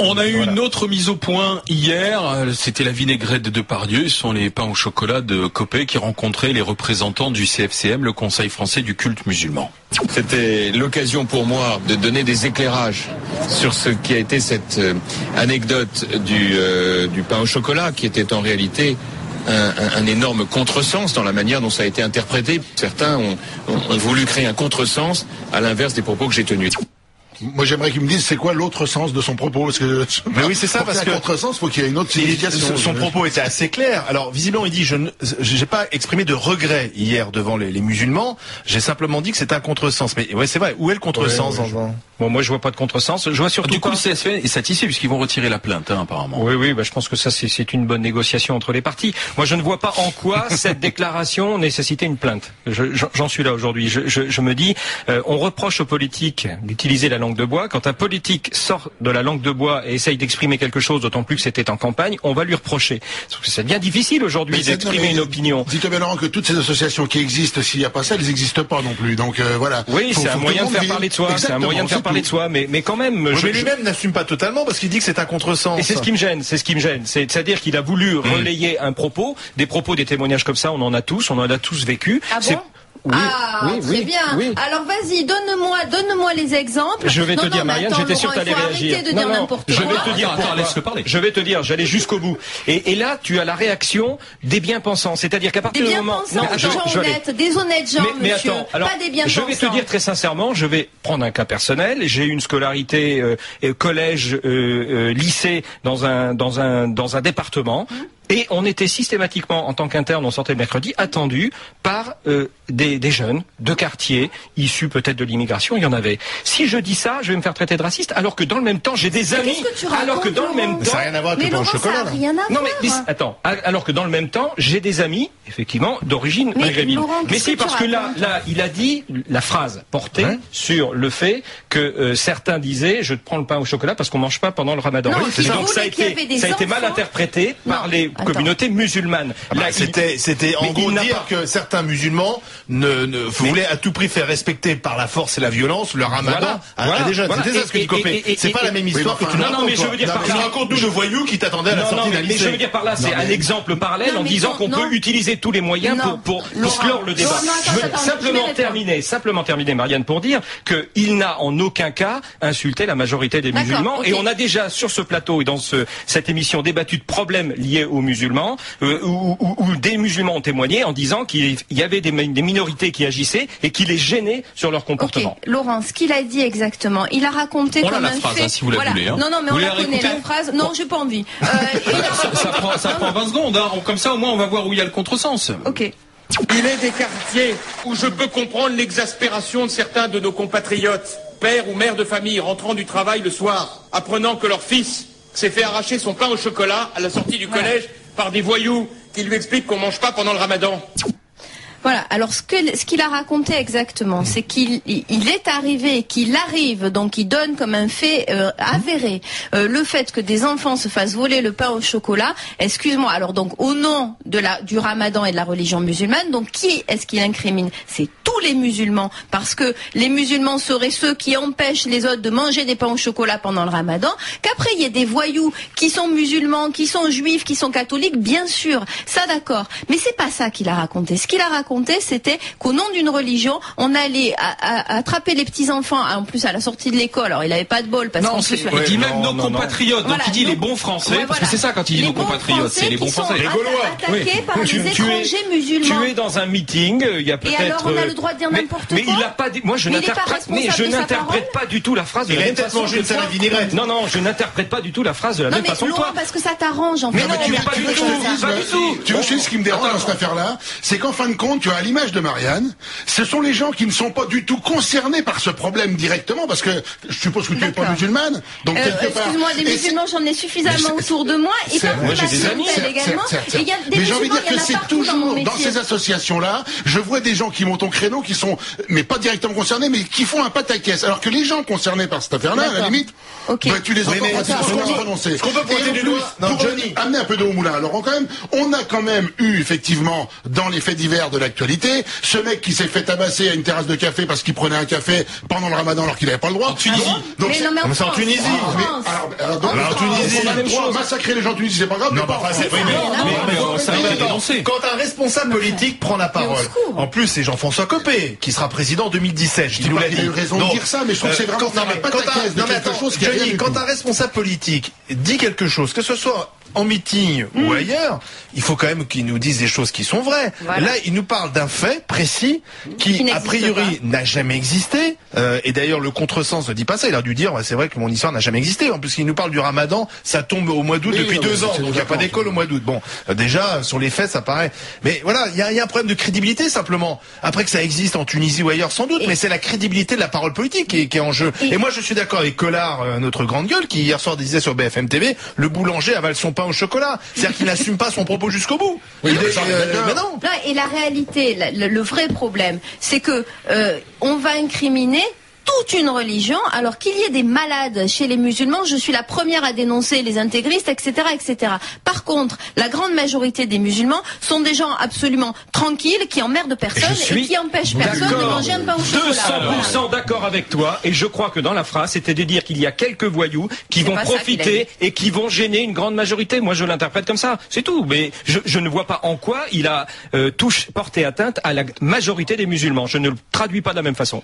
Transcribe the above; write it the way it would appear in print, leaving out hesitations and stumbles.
On a eu une autre mise au point hier, c'était la vinaigrette de Depardieu, ce sont les pains au chocolat de Copé qui rencontraient les représentants du CFCM, le Conseil français du culte musulman. C'était l'occasion pour moi de donner des éclairages sur ce qui a été cette anecdote du pain au chocolat, qui était en réalité un énorme contresens dans la manière dont ça a été interprété. Certains ont voulu créer un contresens à l'inverse des propos que j'ai tenus. Moi, j'aimerais qu'il me dise c'est quoi l'autre sens de son propos, parce que mais oui, c'est ça, parce que contresens, faut qu'il y ait une autre signification. Son propos était assez clair. Alors, visiblement, il dit j'ai pas exprimé de regret hier devant les musulmans. J'ai simplement dit que c'était un contresens. Mais ouais, c'est vrai. Où est le contresens Bon, moi, je vois pas de contresens. Je vois surtout du coup, le CSF est satisfait puisqu'ils vont retirer la plainte, apparemment. Oui, je pense que ça, c'est une bonne négociation entre les parties. Moi, je ne vois pas en quoi cette déclaration nécessitait une plainte. J'en suis là aujourd'hui. Je me dis, on reproche aux politiques d'utiliser la langue de bois. Quand un politique sort de la langue de bois et essaye d'exprimer quelque chose, d'autant plus que c'était en campagne, on va lui reprocher. Parce que ça devient difficile aujourd'hui d'exprimer une opinion. Dites-moi bien, Laurent, que toutes ces associations qui existent, s'il n'y a pas ça, elles n'existent pas non plus. Donc voilà. Oui, c'est un moyen de faire parler de soi. C'est un moyen de faire parler de soi, mais quand même. Mais lui-même n'assume pas totalement parce qu'il dit que c'est un contresens. Et c'est ce qui me gêne. C'est-à-dire qu'il a voulu relayer un propos, des témoignages comme ça, on en a tous vécu. Ah bon? Très bien. Oui. Alors vas-y, donne-moi les exemples. Je vais te dire, Marianne, j'étais sûr que tu allais réagir. Je vais te dire, j'allais jusqu'au bout. Et là, tu as la réaction des bien-pensants. C'est-à-dire qu'à partir du moment... Des honnêtes gens, mais monsieur, attends, alors, pas des bien-pensants. Je vais te dire très sincèrement, je vais prendre un cas personnel. J'ai eu une scolarité collège, lycée dans un département. Et on était systématiquement, en tant qu'interne, on sortait le mercredi, attendu par des jeunes de quartier, issus peut-être de l'immigration, il y en avait. Si je dis ça, je vais me faire traiter de raciste, alors que dans le même temps, j'ai des amis. Alors que dans le même temps, ça n'a rien à voir avec le pain au chocolat. Non mais attends, alors que dans le même temps, j'ai des amis, effectivement, d'origine maghrébine. Mais si, parce que là, il a dit la phrase portée sur le fait que certains disaient, je te prends le pain au chocolat parce qu'on mange pas pendant le Ramadan. Et donc ça a été mal interprété par les communauté musulmane. Là, c'était en gros dire que certains musulmans voulaient à tout prix faire respecter par la force et la violence le Ramadan à des jeunes. C'était ça ce que dit Copé. C'est pas la même histoire que tu nous racontes. Non, mais je veux dire par là, raconte-nous le voyou qui t'attendait à la sortie d'un lycée. Mais je veux dire par là, c'est un exemple parallèle en disant qu'on peut utiliser tous les moyens pour clore le débat. Je veux simplement terminer, Marianne, pour dire qu'il n'a en aucun cas insulté la majorité des musulmans. Et on a déjà sur ce plateau et dans cette émission débattu de problèmes liés aux musulmans, où des musulmans ont témoigné en disant qu'il y avait des minorités qui agissaient et qui les gênaient sur leur comportement. Okay. Laurent, ce qu'il a dit exactement, il a raconté comme un phrase, fait. Si vous la voulez. Non, mais on la connaît la phrase. Non, j'ai pas envie. Ça prend 20 secondes. Comme ça, au moins, on va voir où il y a le contresens. Ok. Il est des quartiers où je peux comprendre l'exaspération de certains de nos compatriotes, pères ou mères de famille rentrant du travail le soir, apprenant que leur fils s'est fait arracher son pain au chocolat à la sortie du collège par des voyous qui lui expliquent qu'on mange pas pendant le Ramadan. Voilà, alors ce qu'il a raconté exactement, c'est qu'il est arrivé, qu'il arrive, donc il donne comme un fait avéré le fait que des enfants se fassent voler le pain au chocolat. Excuse-moi, alors donc au nom du Ramadan et de la religion musulmane, donc qui est-ce qu'il incrimine? C'est tous les musulmans, parce que les musulmans seraient ceux qui empêchent les autres de manger des pains au chocolat pendant le Ramadan. Qu'après il y ait des voyous qui sont musulmans, qui sont juifs, qui sont catholiques, bien sûr, ça d'accord. Mais c'est pas ça qu'il a raconté. Ce qu'il a raconté, c'était qu'au nom d'une religion, on allait attraper les petits enfants, en plus à la sortie de l'école. Alors il avait pas de bol parce qu'en plus il dit même nos compatriotes. Donc il dit les bons Français, parce que c'est ça quand il dit nos compatriotes, c'est les bons Français, les Gaulois. Attaqués par des étrangers musulmans. Tu es dans un meeting, il y a peut-être. Et alors on a le droit de dire n'importe quoi. Mais il a pas dit. Moi je n'interprète pas du tout la phrase de la même façon. Non, je n'interprète pas du tout la phrase de la même façon que toi. Parce que ça t'arrange en fait. Mais non, pas du tout. Tu vois, ce qui me dérange dans cette affaire-là, c'est qu'en fin de compte, tu as à l'image de Marianne, ce sont les gens qui ne sont pas du tout concernés par ce problème directement, parce que je suppose que tu n'es pas musulmane, donc quelque part. Excuse-moi, des musulmans, j'en ai suffisamment autour de moi, et moi j'ai des amis également. Mais j'ai envie de dire que c'est toujours dans ces associations-là, je vois des gens qui montent au créneau, qui sont, mais pas directement concernés, mais qui font un pataquès. Alors que les gens concernés par cette affaire-là, à la limite, tu les entends pratiquement se prononcer. Est-ce qu'on peut pointer du doigt? Pour amener un peu d'eau au moulin, Laurent, quand même, on a quand même eu, effectivement, dans les faits divers de l'actualité, ce mec qui s'est fait tabasser à une terrasse de café parce qu'il prenait un café pendant le Ramadan alors qu'il n'avait pas le droit. En Tunisie. Donc c'est en Tunisie. Alors, massacrer les gens en Tunisie, c'est pas grave. Non, quand un responsable politique prend la parole, en plus c'est Jean-François Copé qui sera président en 2017. Je dis pas qu'il a eu raison de dire ça, mais je trouve que c'est vraiment quand un responsable politique dit quelque chose, que ce soit en meeting ou ailleurs, il faut quand même qu'ils nous disent des choses qui sont vraies. Voilà. Là, il nous parle d'un fait précis qui a priori n'a jamais existé. Et d'ailleurs, le contresens ne dit pas ça. Il a dû dire, c'est vrai que mon histoire n'a jamais existé. En plus, il nous parle du Ramadan, ça tombe au mois d'août depuis 2 ans. Donc, il n'y a pas d'école au mois d'août. Bon, déjà, sur les faits, ça paraît. Mais voilà, il y a un problème de crédibilité, simplement. Après que ça existe en Tunisie ou ailleurs, sans doute, mais c'est la crédibilité de la parole politique qui est en jeu. Et moi, je suis d'accord avec Collard, notre grande gueule, qui hier soir disait sur BFM TV, le boulanger avale son pain au chocolat. C'est-à-dire qu'il n'assume pas son propos jusqu'au bout. Oui, mais non. Et la réalité, le vrai problème, c'est que on va incriminer toute une religion, alors qu'il y ait des malades chez les musulmans, je suis la première à dénoncer les intégristes, etc., etc. Par contre, la grande majorité des musulmans sont des gens absolument tranquilles, qui emmerdent personne et qui empêchent personne de manger un pain au chocolat. 200% d'accord avec toi, et je crois que dans la phrase, c'était de dire qu'il y a quelques voyous qui vont profiter et qui vont gêner une grande majorité. Moi, je l'interprète comme ça, c'est tout. Mais je ne vois pas en quoi il a porté atteinte à la majorité des musulmans. Je ne le traduis pas de la même façon.